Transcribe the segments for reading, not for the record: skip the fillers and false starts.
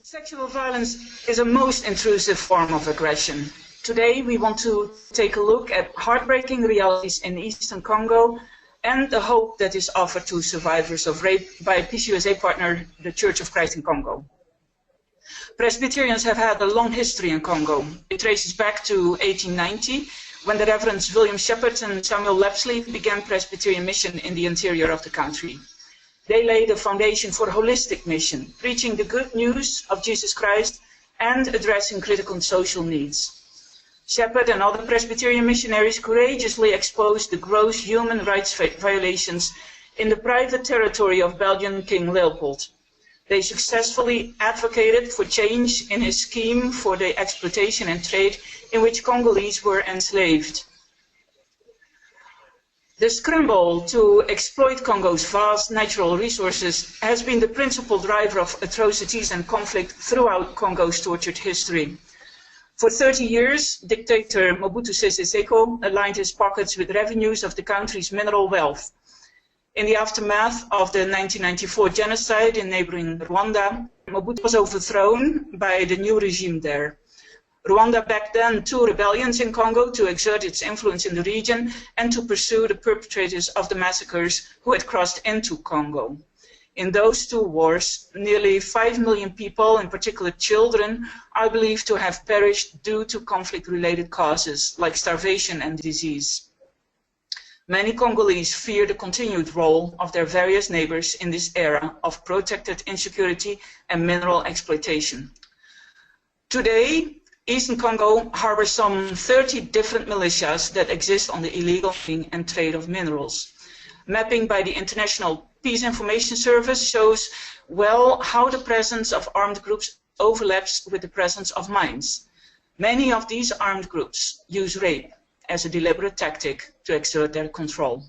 Sexual violence is a most intrusive form of aggression. Today we want to take a look at heartbreaking realities in Eastern Congo and the hope that is offered to survivors of rape by PCUSA partner, the Church of Christ in Congo. Presbyterians have had a long history in Congo. It traces back to 1890, when the Reverends William Shepherd and Samuel Lapsley began Presbyterian mission in the interior of the country. They laid a foundation for a holistic mission, preaching the good news of Jesus Christ and addressing critical social needs. Shepherd and other Presbyterian missionaries courageously exposed the gross human rights violations in the private territory of Belgian King Leopold. They successfully advocated for change in his scheme for the exploitation and trade in which Congolese were enslaved. The scramble to exploit Congo's vast natural resources has been the principal driver of atrocities and conflict throughout Congo's tortured history. For 30 years, dictator Mobutu Sese Seko aligned his pockets with revenues of the country's mineral wealth. In the aftermath of the 1994 genocide in neighboring Rwanda, Mobutu was overthrown by the new regime there. Rwanda backed then two rebellions in Congo to exert its influence in the region and to pursue the perpetrators of the massacres who had crossed into Congo. In those two wars, nearly 5 million people, in particular children, are believed to have perished due to conflict-related causes like starvation and disease. Many Congolese fear the continued role of their various neighbors in this era of protected insecurity and mineral exploitation. Today, Eastern Congo harbors some 30 different militias that exist on the illegal mining and trade of minerals. Mapping by the International Peace Information Service shows well how the presence of armed groups overlaps with the presence of mines. Many of these armed groups use rape as a deliberate tactic to exert their control.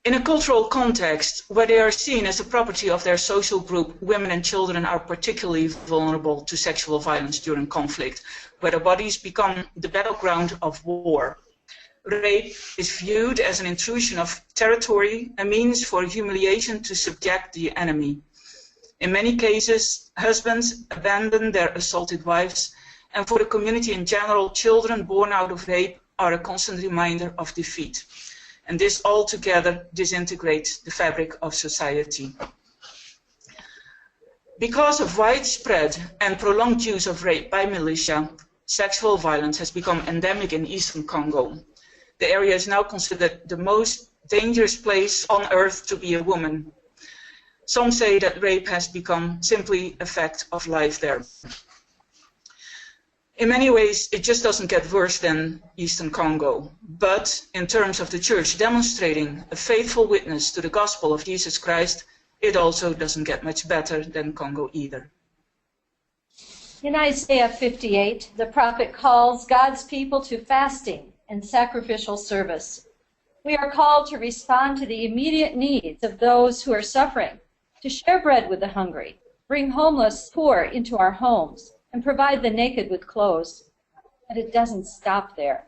In a cultural context where they are seen as the property of their social group, women and children are particularly vulnerable to sexual violence during conflict, where their bodies become the battleground of war. Rape is viewed as an intrusion of territory, a means for humiliation to subject the enemy. In many cases, husbands abandon their assaulted wives, and for the community in general, children born out of rape are a constant reminder of defeat. And this altogether disintegrates the fabric of society. Because of widespread and prolonged use of rape by militia, sexual violence has become endemic in Eastern Congo. The area is now considered the most dangerous place on earth to be a woman. Some say that rape has become simply a fact of life there. In many ways, it just doesn't get worse than Eastern Congo. But in terms of the Church demonstrating a faithful witness to the gospel of Jesus Christ, it also doesn't get much better than Congo either. In Isaiah 58, the prophet calls God's people to fasting and sacrificial service. We are called to respond to the immediate needs of those who are suffering, to share bread with the hungry, bring homeless poor into our homes, and provide the naked with clothes. But it doesn't stop there.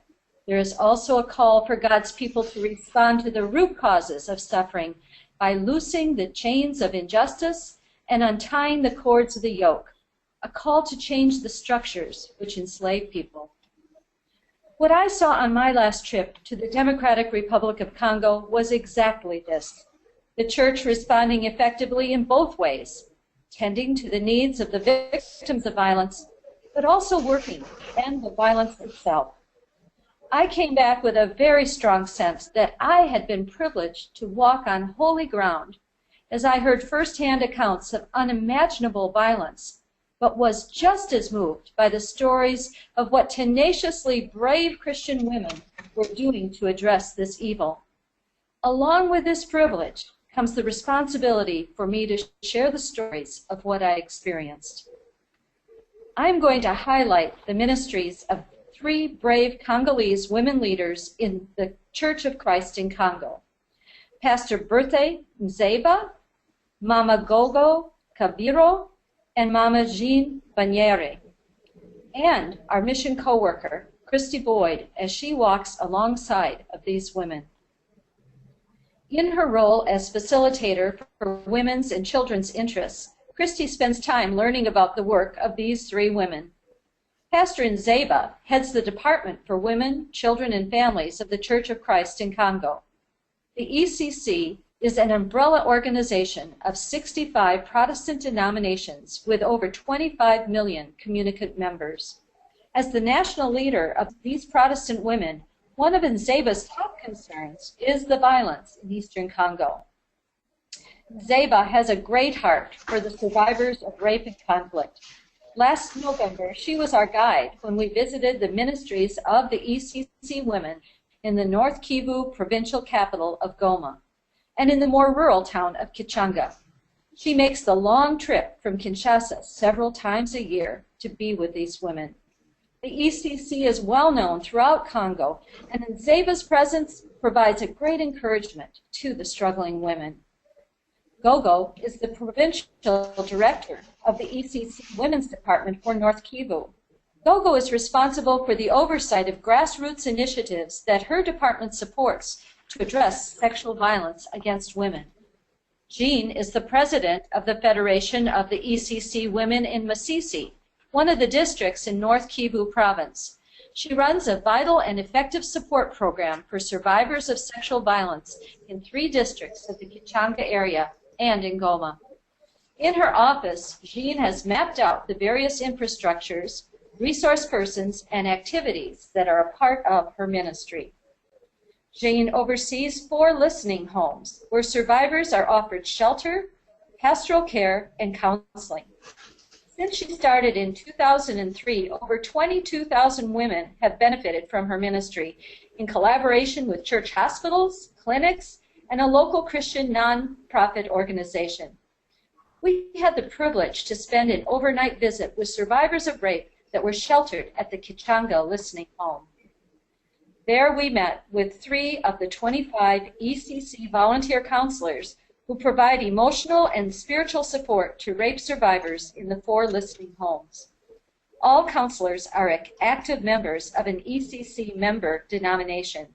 There is also a call for God's people to respond to the root causes of suffering by loosing the chains of injustice and untying the cords of the yoke, a call to change the structures which enslave people. What I saw on my last trip to the Democratic Republic of Congo was exactly this: the Church responding effectively in both ways, tending to the needs of the victims of violence, but also working to end the violence itself. I came back with a very strong sense that I had been privileged to walk on holy ground as I heard firsthand accounts of unimaginable violence, but was just as moved by the stories of what tenaciously brave Christian women were doing to address this evil. Along with this privilege comes the responsibility for me to share the stories of what I experienced. I'm going to highlight the ministries of 3 brave Congolese women leaders in the Church of Christ in Congo: Pastor Berthe Mzeba, Mama Gogo Kabiro, and Mama Jean Banyere, and our mission co-worker, Christi Boyd, as she walks alongside of these women. In her role as facilitator for women's and children's interests, Christi spends time learning about the work of these three women. Pastor Nzeba heads the Department for Women, Children, and Families of the Church of Christ in Congo. The ECC is an umbrella organization of 65 Protestant denominations with over 25 million communicant members. As the national leader of these Protestant women, one of Nzeba's top concerns is the violence in Eastern Congo. Nzeba has a great heart for the survivors of rape and conflict. Last November, she was our guide when we visited the ministries of the ECC women in the North Kivu provincial capital of Goma and in the more rural town of Kichanga. She makes the long trip from Kinshasa several times a year to be with these women. The ECC is well known throughout Congo, and Nzeba's presence provides a great encouragement to the struggling women. Gogo is the provincial director of the ECC Women's Department for North Kivu. Gogo is responsible for the oversight of grassroots initiatives that her department supports to address sexual violence against women. Jean is the president of the Federation of the ECC Women in Masisi, one of the districts in North Kivu province. She runs a vital and effective support program for survivors of sexual violence in 3 districts of the Kichanga area and in Goma. In her office, Jean has mapped out the various infrastructures, resource persons, and activities that are a part of her ministry. Jean oversees 4 listening homes where survivors are offered shelter, pastoral care, and counseling. Since she started in 2003, over 22,000 women have benefited from her ministry in collaboration with church hospitals, clinics, and a local Christian non-profit organization. We had the privilege to spend an overnight visit with survivors of rape that were sheltered at the Kichanga Listening Home. There we met with 3 of the 25 ECC volunteer counselors who provide emotional and spiritual support to rape survivors in the 4 listening homes. All counselors are active members of an ECC member denomination.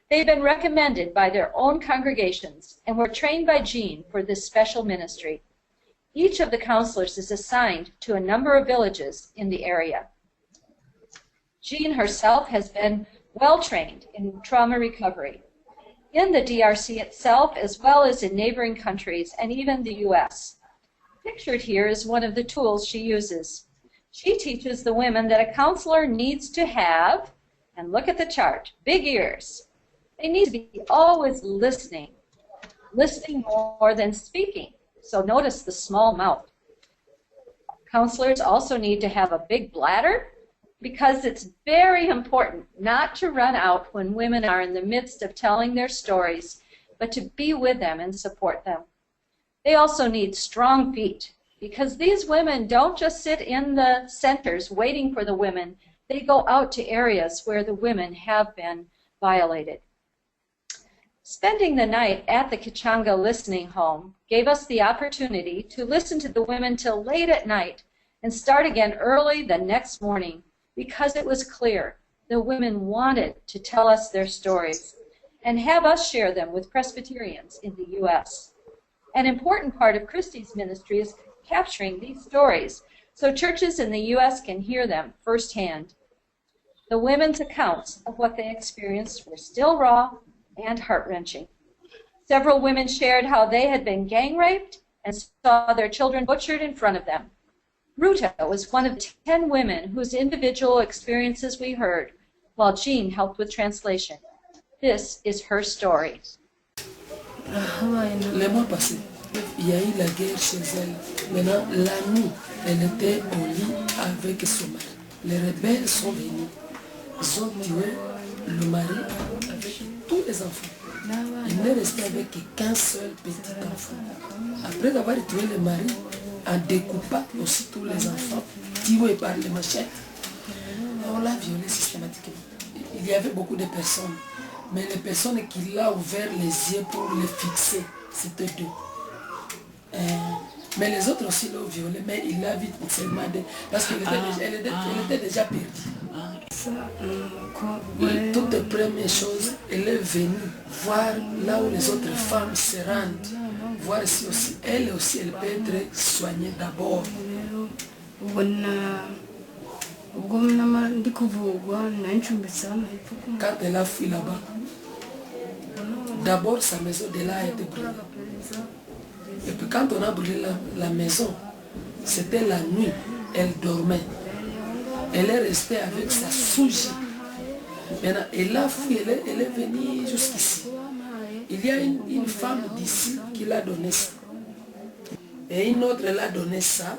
They've been recommended by their own congregations and were trained by Jean for this special ministry. Each of the counselors is assigned to a number of villages in the area. Jean herself has been well trained in trauma recovery in the DRC itself, as well as in neighboring countries and even the U.S. Pictured here is one of the tools she uses. She teaches the women that a counselor needs to have, and look at the chart, big ears. They need to be always listening more than speaking. So notice the small mouth. Counselors also need to have a big bladder because it's very important not to run out when women are in the midst of telling their stories, but to be with them and support them. They also need strong feet because these women don't just sit in the centers waiting for the women. They go out to areas where the women have been violated. Spending the night at the Kichanga Listening Home gave us the opportunity to listen to the women till late at night and start again early the next morning because it was clear the women wanted to tell us their stories and have us share them with Presbyterians in the U.S. An important part of Christi's ministry is capturing these stories so churches in the U.S. can hear them firsthand. The women's accounts of what they experienced were still raw and heart-wrenching. Several women shared how they had been gang raped and saw their children butchered in front of them. Ruta was one of 10 women whose individual experiences we heard, while Jean helped with translation. This is her story. Le mois passé, il y a eu la guerre chez elle. Maintenant, la nuit, elle était au lit avec son mari. Les rebelles sont venus. Ils ont tué le mari avec tous les enfants. Il n'est resté avec qu'un seul petit enfant. Après avoir tué le mari, en découpant aussi tous les enfants tués par les machettes, on l'a violé systématiquement. Il y avait beaucoup de personnes, mais les personnes qui l'ont ouvert les yeux pour les fixer, c'était 2. Mais les autres aussi l'ont violé, mais il l'a vite seulement parce qu'elle était déjà perdue. Toute première chose, elle est venue voir là où les autres femmes se rendent voir si aussi elle peut être soignée d'abord. Quand elle a fui là-bas, d'abord sa maison de là a été brûlée. Et puis quand on a brûlé la maison, c'était la nuit, elle dormait. Elle est restée avec sa souche. Maintenant, elle a fui, elle est venue jusqu'ici. Il y a une femme d'ici qui l'a donné ça. Et une autre l'a donné ça.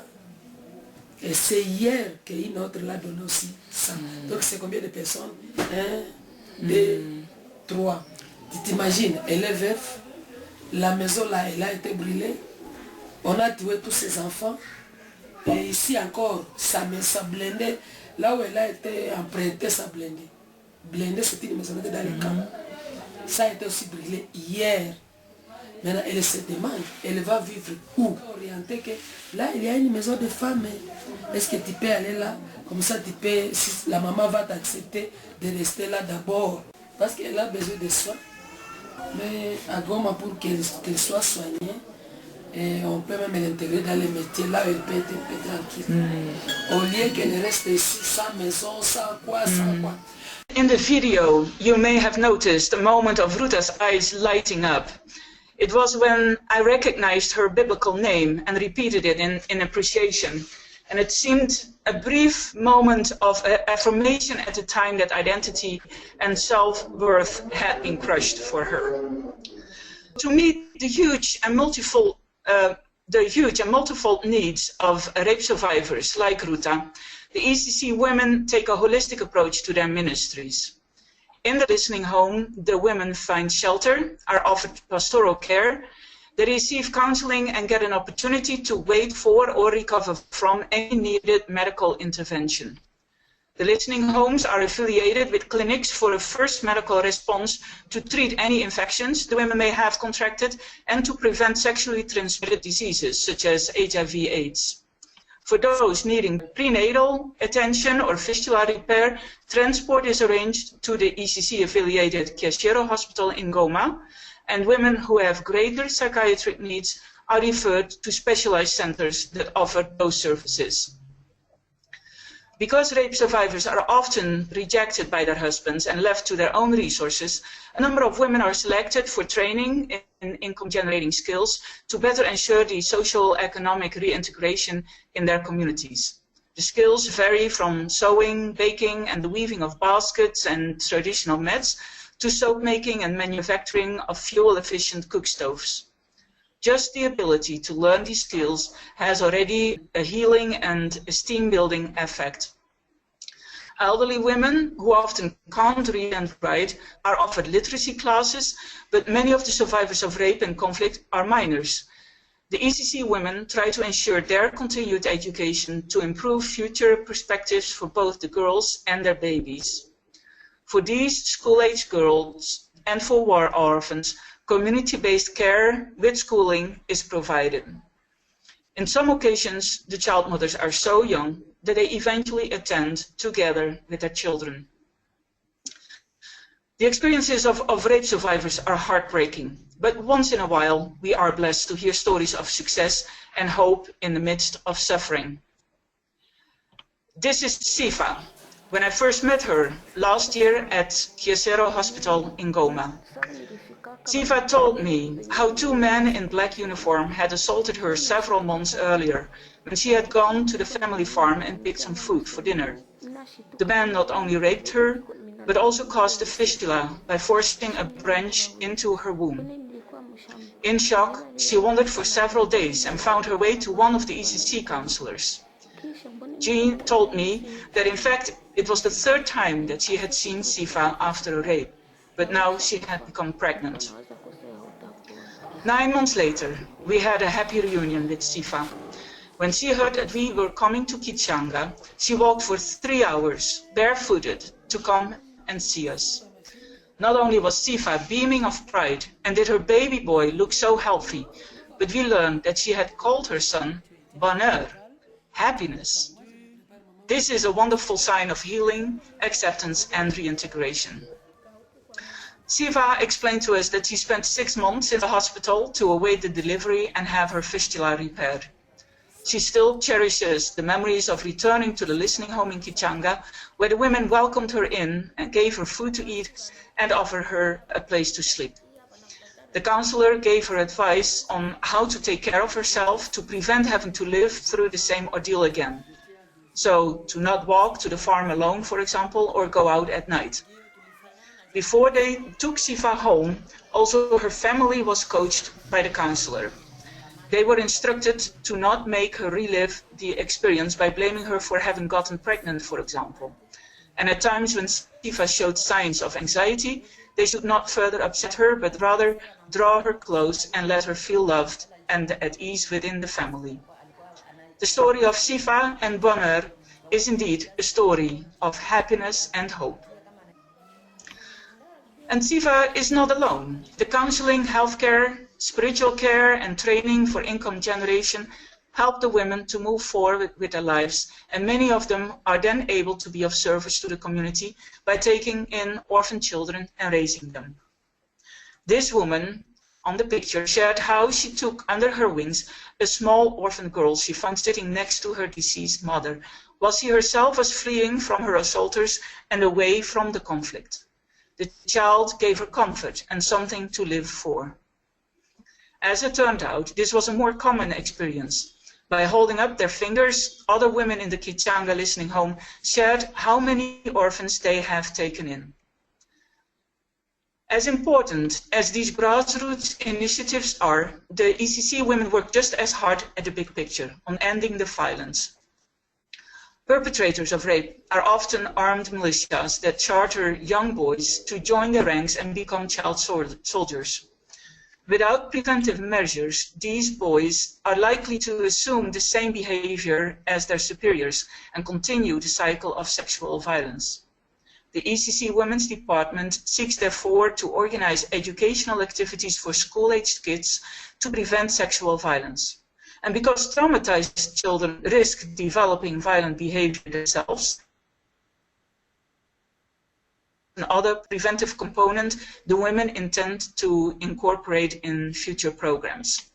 Et c'est hier qu'une autre l'a donné aussi ça. Donc c'est combien de personnes? 1, 2, 3. Tu t'imagines, elle est veuve. La maison là, elle a été brûlée. On a tué tous ses enfants. Et ici encore, sa maison blindée. Là où elle a été empruntée, sa blindée. Blindée, c'était une maison dans les camps. Ça a été aussi brûlé hier. Maintenant, elle se demande, elle va vivre où? Orientée que là, il y a une maison de femmes. Est-ce que tu peux aller là? Comme ça, tu peux, si la maman va t'accepter de rester là d'abord. Parce qu'elle a besoin de soins. Mais à Goma, pour qu'elle soit soignée, et on peut même l'intégrer dans les métiers là où elle peut être tranquille. Au lieu qu'elle reste ici, sans maison, sans quoi, sans quoi. In the video, you may have noticed a moment of Ruta's eyes lighting up. It was when I recognized her biblical name and repeated it in appreciation. And it seemed a brief moment of affirmation at the time that identity and self-worth had been crushed for her. To meet the huge and multifold needs of rape survivors like Ruta, the ECC women take a holistic approach to their ministries. In the listening home, the women find shelter, are offered pastoral care, they receive counseling and get an opportunity to wait for or recover from any needed medical intervention. The listening homes are affiliated with clinics for a first medical response to treat any infections the women may have contracted and to prevent sexually transmitted diseases such as HIV/AIDS. For those needing prenatal attention or fistula repair, transport is arranged to the ECC-affiliated Kiashero Hospital in Goma, and women who have greater psychiatric needs are referred to specialized centers that offer those services. Because rape survivors are often rejected by their husbands and left to their own resources, a number of women are selected for training in income-generating skills to better ensure the social economic reintegration in their communities. The skills vary from sewing, baking, and the weaving of baskets and traditional mats to soap making and manufacturing of fuel-efficient cook stoves. Just the ability to learn these skills has already a healing and esteem-building effect. Elderly women, who often can't read and write, are offered literacy classes, but many of the survivors of rape and conflict are minors. The ECC women try to ensure their continued education to improve future perspectives for both the girls and their babies. For these school-age girls and for war orphans, community-based care with schooling is provided. In some occasions, the child mothers are so young that they eventually attend together with their children. The experiences of rape survivors are heartbreaking, but once in a while we are blessed to hear stories of success and hope in the midst of suffering. This is Sifa. When I first met her last year at Kiashero Hospital in Goma. Sifa told me how two men in black uniform had assaulted her several months earlier when she had gone to the family farm and picked some food for dinner. The men not only raped her, but also caused a fistula by forcing a branch into her womb. In shock, she wandered for several days and found her way to one of the ECC counselors. Jean told me that in fact it was the third time that she had seen Sifa after a rape, but now she had become pregnant. 9 months later, we had a happy reunion with Sifa. When she heard that we were coming to Kichanga, she walked for 3 hours, barefooted, to come and see us. Not only was Sifa beaming of pride and did her baby boy look so healthy, but we learned that she had called her son Bonheur, happiness. This is a wonderful sign of healing, acceptance, and reintegration. Siva explained to us that she spent 6 months in the hospital to await the delivery and have her fistula repaired. She still cherishes the memories of returning to the listening home in Kichanga, where the women welcomed her in and gave her food to eat and offered her a place to sleep. The counselor gave her advice on how to take care of herself to prevent having to live through the same ordeal again. So, to not walk to the farm alone, for example, or go out at night. Before they took Siva home, also her family was coached by the counselor. They were instructed to not make her relive the experience by blaming her for having gotten pregnant, for example. And at times when Siva showed signs of anxiety, they should not further upset her, but rather draw her close and let her feel loved and at ease within the family. The story of Siva and Bonheur is indeed a story of happiness and hope. And Siva is not alone. The counseling, healthcare, spiritual care and training for income generation help the women to move forward with their lives, and many of them are then able to be of service to the community by taking in orphan children and raising them. This woman on the picture shared how she took under her wings a small orphan girl she found sitting next to her deceased mother, while she herself was fleeing from her assaulters and away from the conflict. The child gave her comfort and something to live for. As it turned out, this was a more common experience. By holding up their fingers, other women in the Kichanga listening home shared how many orphans they have taken in. As important as these grassroots initiatives are, the ECC women work just as hard at the big picture, on ending the violence. Perpetrators of rape are often armed militias that charter young boys to join the ranks and become child soldiers. Without preventive measures, these boys are likely to assume the same behavior as their superiors and continue the cycle of sexual violence. The ECC Women's Department seeks therefore to organize educational activities for school-aged kids to prevent sexual violence. And because traumatized children risk developing violent behavior themselves, another preventive component the women intend to incorporate in future programs.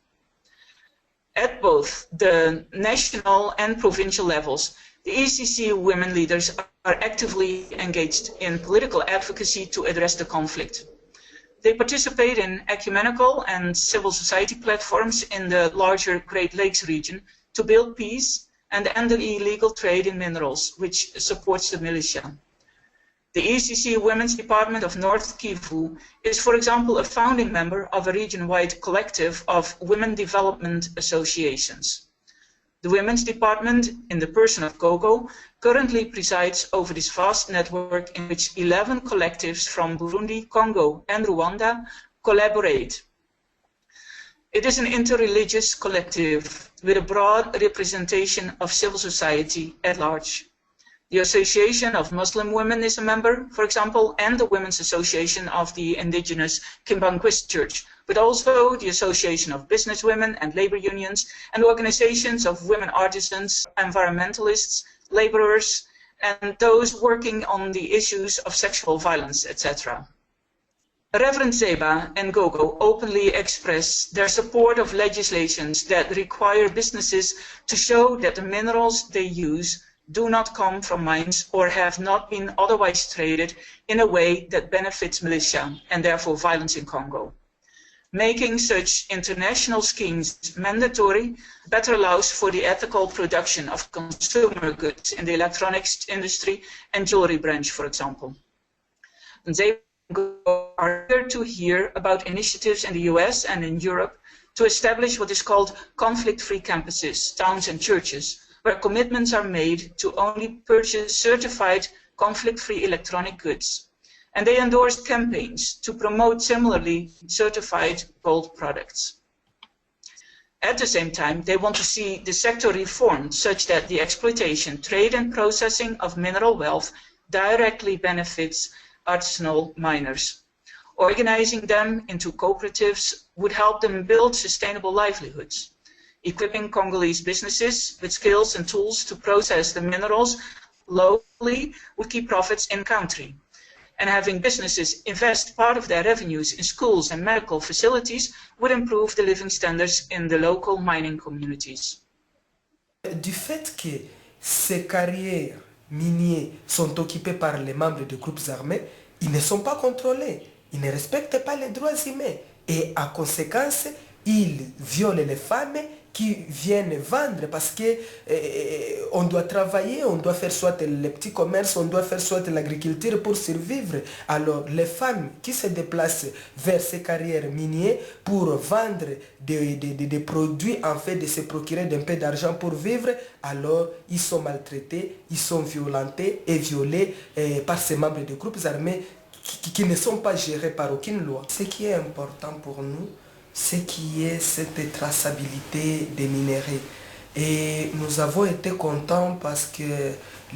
At both the national and provincial levels, the ECC women leaders are actively engaged in political advocacy to address the conflict. They participate in ecumenical and civil society platforms in the larger Great Lakes region to build peace and end the illegal trade in minerals, which supports the militia. The ECC Women's Department of North Kivu is, for example, a founding member of a region-wide collective of women development associations. The Women's Department, in the person of Gogo, currently presides over this vast network in which 11 collectives from Burundi, Congo, and Rwanda collaborate. It is an interreligious collective with a broad representation of civil society at large. The Association of Muslim Women is a member, for example, and the Women's Association of the Indigenous Kimbanquist Church, but also the Association of Business Women and labor unions, and organizations of women artisans, environmentalists, laborers, and those working on the issues of sexual violence, etc. Reverend Zeba and Gogo openly express their support of legislations that require businesses to show that the minerals they use do not come from mines or have not been otherwise traded in a way that benefits militia and therefore violence in Congo. Making such international schemes mandatory better allows for the ethical production of consumer goods in the electronics industry and jewelry branch, for example. And they are here to hear about initiatives in the US and in Europe to establish what is called conflict-free campuses, towns and churches, where commitments are made to only purchase certified conflict-free electronic goods. And they endorse campaigns to promote similarly certified gold products. At the same time, they want to see the sector reformed such that the exploitation, trade and processing of mineral wealth directly benefits artisanal miners. Organizing them into cooperatives would help them build sustainable livelihoods. Equipping Congolese businesses with skills and tools to process the minerals locally would keep profits in country. and having businesses invest part of their revenues in schools and medical facilities would improve the living standards in the local mining communities. Du fait que ces carrières minières sont occupées par les membres de groupes armés, ils ne sont pas contrôlés, ils ne respectent pas les droits humains et à conséquence, ils violent les femmes qui viennent vendre parce que on doit travailler, on doit faire soit les petits commerces, on doit faire soit l'agriculture pour survivre. Alors les femmes qui se déplacent vers ces carrières minières pour vendre des produits en fait de se procurer d'un peu d'argent pour vivre, alors ils sont maltraités, ils sont violentés et violés par ces membres de groupes armés qui ne sont pas gérés par aucune loi. Ce qui est important pour nous, c'est qu'il y ait cette traçabilité des minéraux. Et nous avons été contents parce que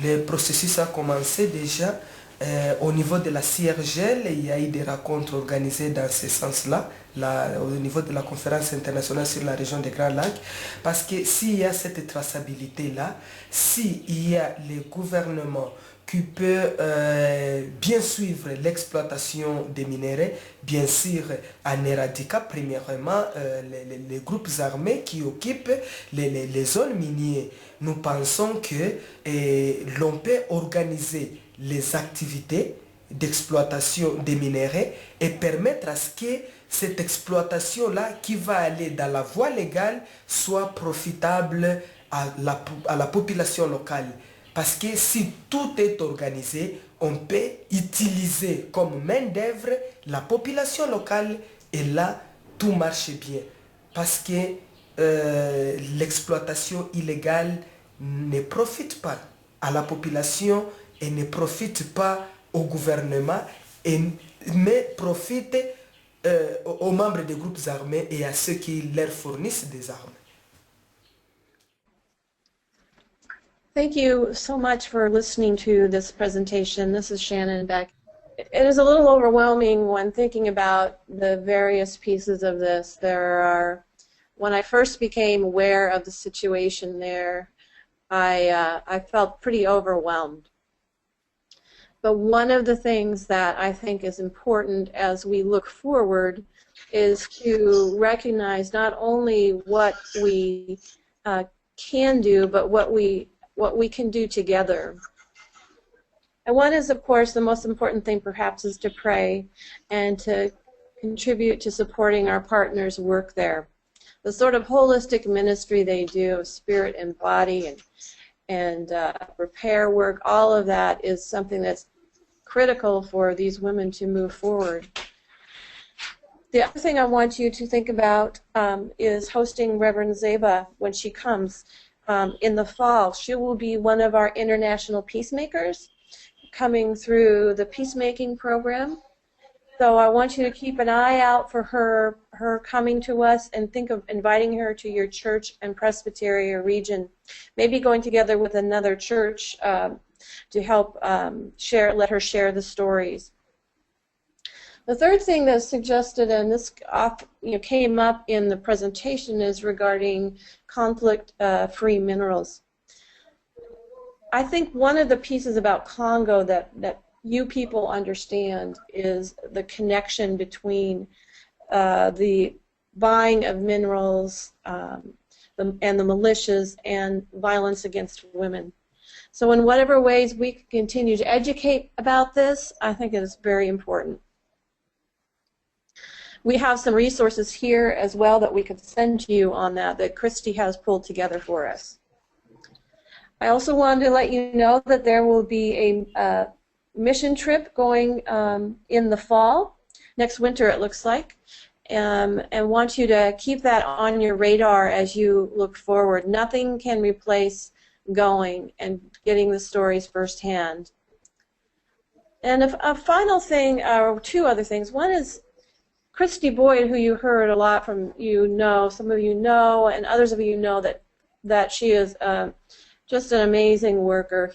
le processus a commencé déjà. Au niveau de la CIRGL, il y a eu des rencontres organisées dans ce sens-là, au niveau de la conférence internationale sur la région des Grands Lacs, parce que s'il y a cette traçabilité-là, s'il y a les gouvernements qui peut bien suivre l'exploitation des minéraux, bien sûr en éradiquant premièrement les groupes armés qui occupent les zones minières. Nous pensons que l'on peut organiser les activités d'exploitation des minéraux et permettre à ce que cette exploitation-là qui va aller dans la voie légale soit profitable à la population locale. Parce que si tout est organisé, on peut utiliser comme main-d'œuvre la population locale et là, tout marche bien. Parce que l'exploitation illégale ne profite pas à la population et ne profite pas au gouvernement, mais profite aux membres des groupes armés et à ceux qui leur fournissent des armes. Thank you so much for listening to this presentation. This is Shannon Beck. It is a little overwhelming when thinking about the various pieces of this. When I first became aware of the situation there, I felt pretty overwhelmed. But one of the things that I think is important as we look forward is to recognize not only what we can do, but what we can do together. And one is, of course, the most important thing perhaps is to pray and to contribute to supporting our partners' work there. The sort of holistic ministry they do of spirit and body and repair work, all of that is something that's critical for these women to move forward. The other thing I want you to think about is hosting Reverend Zeba when she comes. In the fall. She will be one of our international peacemakers coming through the peacemaking program. So I want you to keep an eye out for her coming to us and think of inviting her to your church and Presbyterian region. Maybe going together with another church to help let her share the stories. The third thing that's suggested, and this came up in the presentation, is regarding conflict-free minerals. I think one of the pieces about Congo that you people understand is the connection between the buying of minerals and the militias and violence against women. So in whatever ways we can continue to educate about this, I think it is very important. We have some resources here as well that we could send to you on that Christi has pulled together for us. I also wanted to let you know that there will be a mission trip going in the fall, next winter it looks like, and want you to keep that on your radar as you look forward. Nothing can replace going and getting the stories firsthand. And a final thing, or two other things. One is Christi Boyd, who you heard a lot from, some of you know, and others of you know that she is just an amazing worker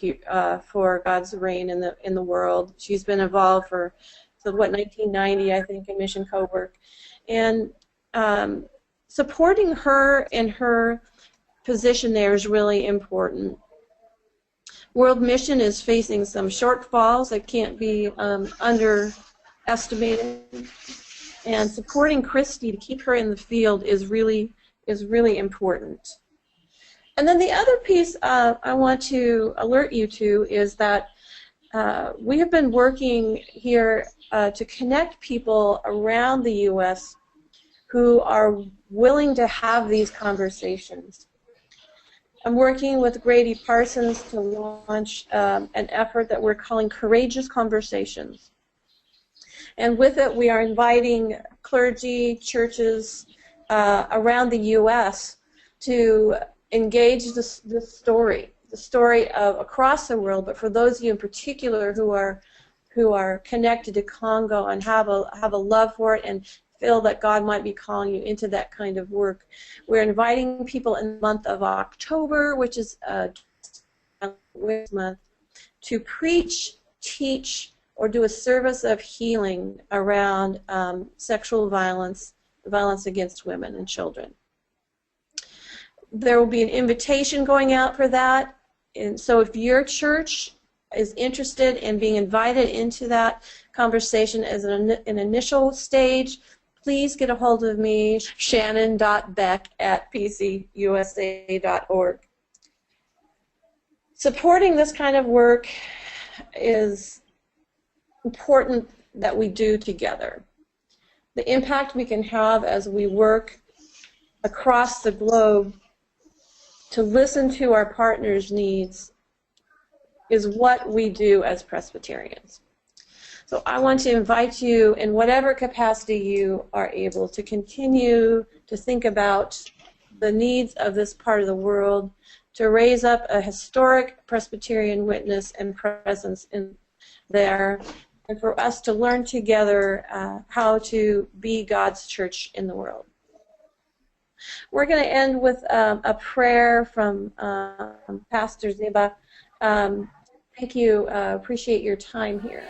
for God's reign in the world. She's been involved for 1990, I think, in mission co-work, and supporting her in her position there is really important. World Mission is facing some shortfalls that can't be underestimated, and supporting Christi to keep her in the field is really important. And then the other piece I want to alert you to is that we have been working here to connect people around the U.S. who are willing to have these conversations. I'm working with Grady Parsons to launch an effort that we're calling Courageous Conversations. And with it, we are inviting clergy, churches around the U.S. to engage the story of across the world, but for those of you in particular who are connected to Congo and have a love for it and feel that God might be calling you into that kind of work. We're inviting people in the month of October, which is month, to preach, teach, or do a service of healing around sexual violence, violence against women and children. There will be an invitation going out for that, and so if your church is interested in being invited into that conversation as an initial stage, please get a hold of me, shannon.beck@pcusa.org. Supporting this kind of work is important that we do together. The impact we can have as we work across the globe to listen to our partners' needs is what we do as Presbyterians. So I want to invite you, in whatever capacity you are able, to continue to think about the needs of this part of the world, to raise up a historic Presbyterian witness and presence in there, and for us to learn together how to be God's church in the world. We're going to end with a prayer from Pastor Zeba. Thank you. Appreciate your time here.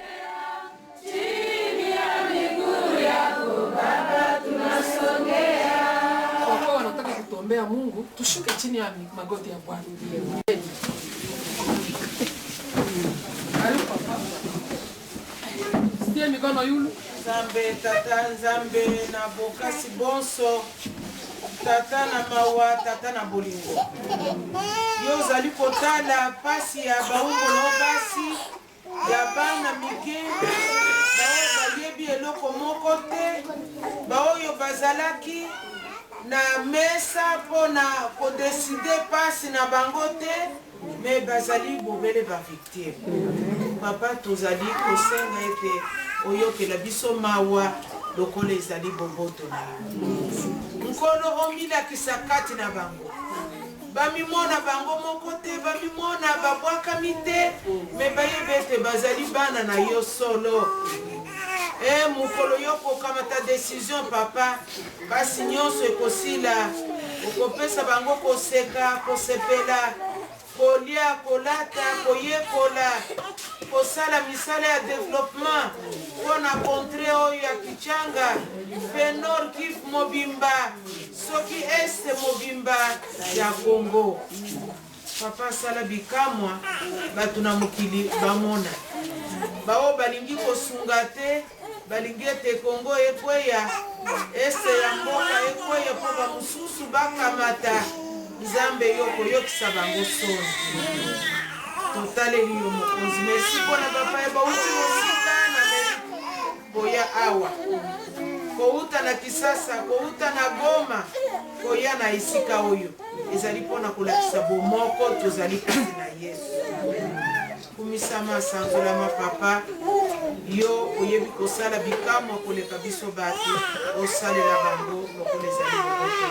Ombea Mungu, tushuke chini ya magoti ya Bwana. Sidia mikono yulu. Nzambe, tata Nzambe na bokasi bonso. Tata na mawa, tata na bolingo. Yo zali kotala pasi ya baungo no basi. Ya bana mike. Bao bayebi eloko moko te. Bao yo bazalaki. Na mesa pona kodeside pasi na bango te, me bazali bobele ba victime. Papa tozali kosenga ete oyokela biso mawa lokola ezali boboto na yo. Nkolo omila kisakati na bango. Bamimona bango moko te, bamimona babwaka mite, me bayebe te bazali bana na yo solo. Mukolo yoko kama ta décision papa basi nyonso ekosila okopesa bango koseka kosepela kolia kolata koyekola kosala misala ya développement mpona kontre oyo ya Kichanga pe Nord Kivu mobimba soki este mobimba ya Congo. Papa sala bikamwa batu na mokili bamona bao balingi kosunga te balingi ete Congo ekweya este ya mboka ekweya po bamususu bakamata Nzambe yoko yokisa bango soni totaleli yo mokonzi. Merci mpona papa ebauti mosika na meri koya awa kouta na Kisasa kouta na Goma koya na esika oyo ezali mpona kolakisa bomoko tozali kati na Yesu. Kumisama sanzolama papa yo oyebi kosala bikamwa koleka biso bato osalela bango lokola ezali boboto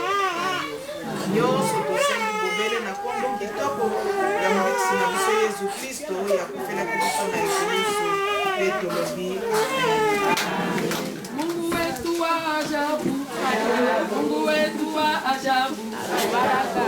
nyonso tosengi bobele na kombo kitoko ya mobikisi na biso Yesu Kristo ya kofelaki biso na ekulusu mpe tolobi Mungu wetu wa ajabu, Mungu wetu wa ajabu, baraka